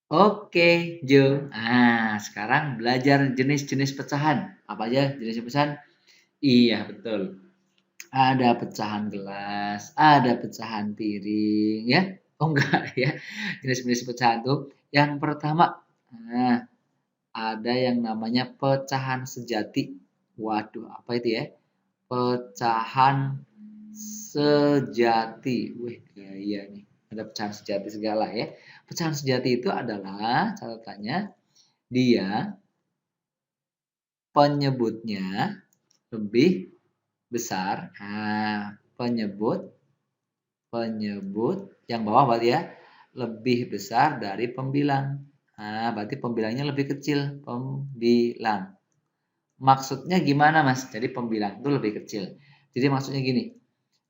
Oke, Jo. Sekarang belajar jenis-jenis pecahan. Apa aja jenis pecahan? Iya, betul. Ada pecahan gelas, ada pecahan piring, ya. Oh enggak ya. Jenis-jenis pecahan tuh. Yang pertama, nah, ada yang namanya pecahan sejati. Waduh, apa itu ya? Pecahan sejati. Wih, gaya nih. Ada pecahan sejati segala ya. Pecahan sejati itu adalah catatannya dia penyebutnya lebih besar. Penyebut penyebut yang bawah berarti ya lebih besar dari pembilang. Berarti pembilangnya lebih kecil. Pembilang. Maksudnya gimana, Mas? Jadi pembilang itu lebih kecil. Jadi maksudnya gini,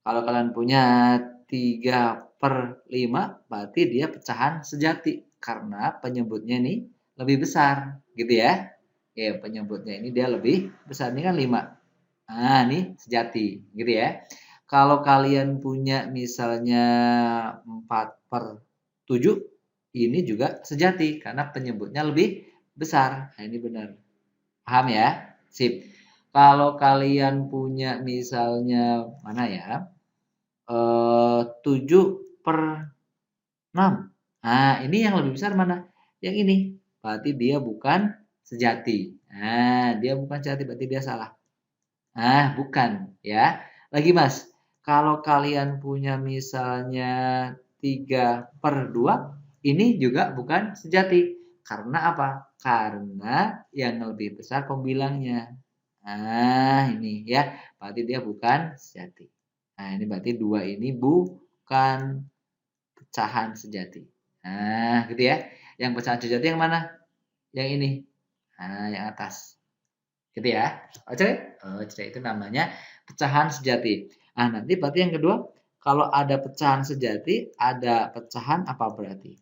kalau kalian punya 3/5, berarti dia pecahan sejati. Karena penyebutnya ini lebih besar. Gitu ya. Ya, penyebutnya ini dia lebih besar. Ini kan 5. Ini sejati. Gitu ya. Kalau kalian punya misalnya 4/7, ini juga sejati. Karena penyebutnya lebih besar. Nah, ini benar. Paham ya? Sip. Kalau kalian punya misalnya mana ya? 7/6. Ini yang lebih besar mana? Yang ini. Berarti dia bukan sejati. Dia bukan sejati berarti dia salah. Bukan ya. Lagi Mas, kalau kalian punya misalnya 3/2, ini juga bukan sejati. Karena apa? Karena yang lebih besar pembilangnya. Ini ya. Berarti dia bukan sejati. Ini berarti 2 ini bukan pecahan sejati. Gitu ya. Yang pecahan sejati yang mana? Yang ini. Yang atas. Gitu ya. Oke? Oke, itu namanya pecahan sejati. Nanti berarti yang kedua, kalau ada pecahan sejati, ada pecahan apa berarti?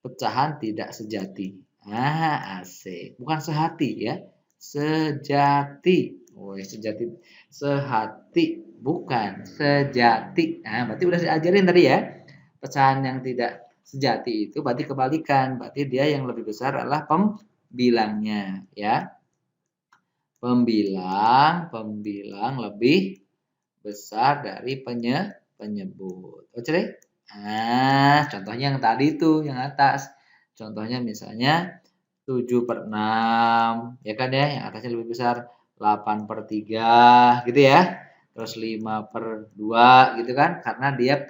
Pecahan tidak sejati. Asik. Bukan sehati ya. Sejati. Sejati. Sehati. Bukan. Sejati. Berarti udah diajarin tadi ya. Pecahan yang tidak sejati itu berarti kebalikan. Berarti dia yang lebih besar adalah pembilangnya. Ya. Pembilang lebih besar dari penyebut. Oke? Contohnya yang tadi tuh, yang atas. Contohnya misalnya 7/6, ya kan ya, yang atasnya lebih besar 8/3, gitu ya. Terus 5/2, gitu kan, karena dia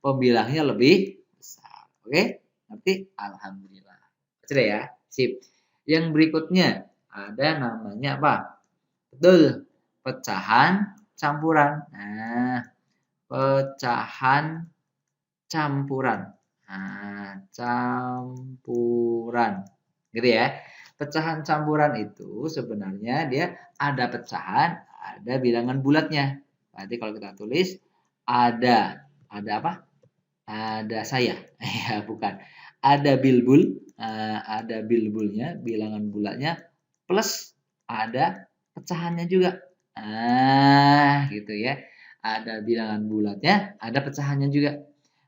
pembilangnya lebih besar. Oke? Ngerti? Alhamdulillah. Oke ya, sip. Yang berikutnya ada namanya apa? Betul, pecahan campuran. Pecahan campuran. Campuran. Gitu ya. Pecahan campuran itu sebenarnya dia ada pecahan, ada bilangan bulatnya. Berarti kalau kita tulis ada apa? Ada saya. Ya, bukan. Ada bilbul, ada bilbulnya, bilangan bulatnya plus ada pecahannya juga. Gitu ya. Ada bilangan bulatnya, ada pecahannya juga.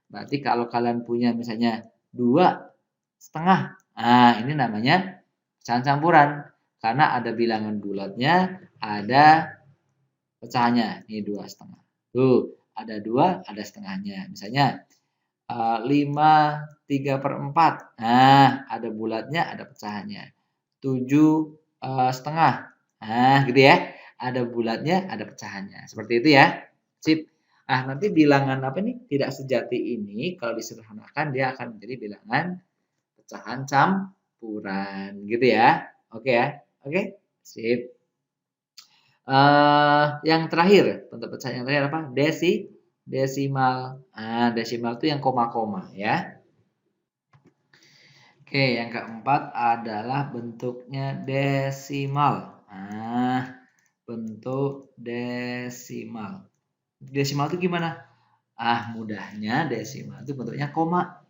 Berarti kalau kalian punya misalnya 2,5, ini namanya pecahan campuran. Karena ada bilangan bulatnya, ada pecahannya. Ini 2,5. Tuh, ada 2, ada setengahnya. Misalnya 5/3/4. Ada bulatnya, ada pecahannya. 7,5. Gitu ya. Ada bulatnya, ada pecahannya. Seperti itu ya. Sip. Nanti bilangan apa nih? Tidak sejati ini kalau disederhanakan dia akan menjadi bilangan pecahan campuran. Gitu ya. Oke ya. Oke. Sip. Yang terakhir, bentuk pecahan yang terakhir apa? Desimal. Desimal itu yang koma-koma ya. Oke, yang keempat adalah bentuknya desimal. Bentuk desimal. Desimal itu gimana? Mudahnya desimal itu bentuknya koma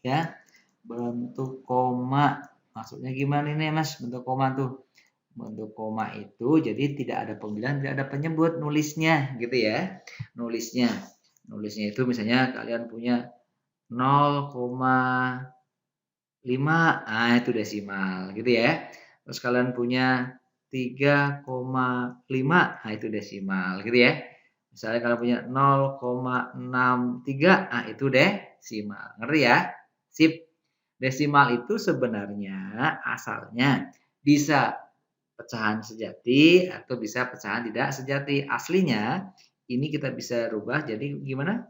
ya. Bentuk koma. Maksudnya gimana ini Mas? Bentuk koma tuh. Bentuk koma itu jadi tidak ada pembilang, tidak ada penyebut nulisnya gitu ya. Nulisnya itu misalnya kalian punya 0,5. Nah, itu desimal gitu ya. Terus kalian punya 3,5. Nah, itu desimal gitu ya. Misalnya kalian punya 0,63. Nah, itu desimal. Ngerti ya? Sip. Desimal itu sebenarnya asalnya bisa pecahan sejati atau bisa pecahan tidak sejati. Aslinya ini kita bisa rubah jadi gimana?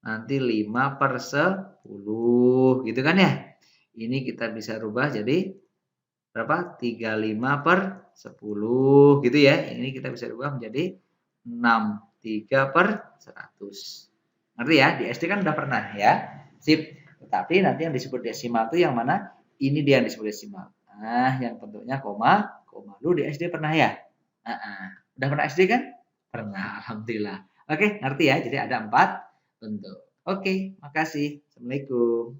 Nanti 5/10 gitu kan ya. Ini kita bisa rubah jadi berapa? 35/10 gitu ya. Ini kita bisa rubah menjadi 63/100. Ngerti ya? Di SD kan udah pernah ya. Sip. Tetapi nanti yang disebut desimal itu yang mana? Ini dia yang disebut desimal. Nah, yang bentuknya koma, koma. Lu di SD pernah ya? Udah pernah SD kan? Pernah, alhamdulillah. Oke, ngerti ya? Jadi ada 4 bentuk. Oke, makasih. Assalamualaikum.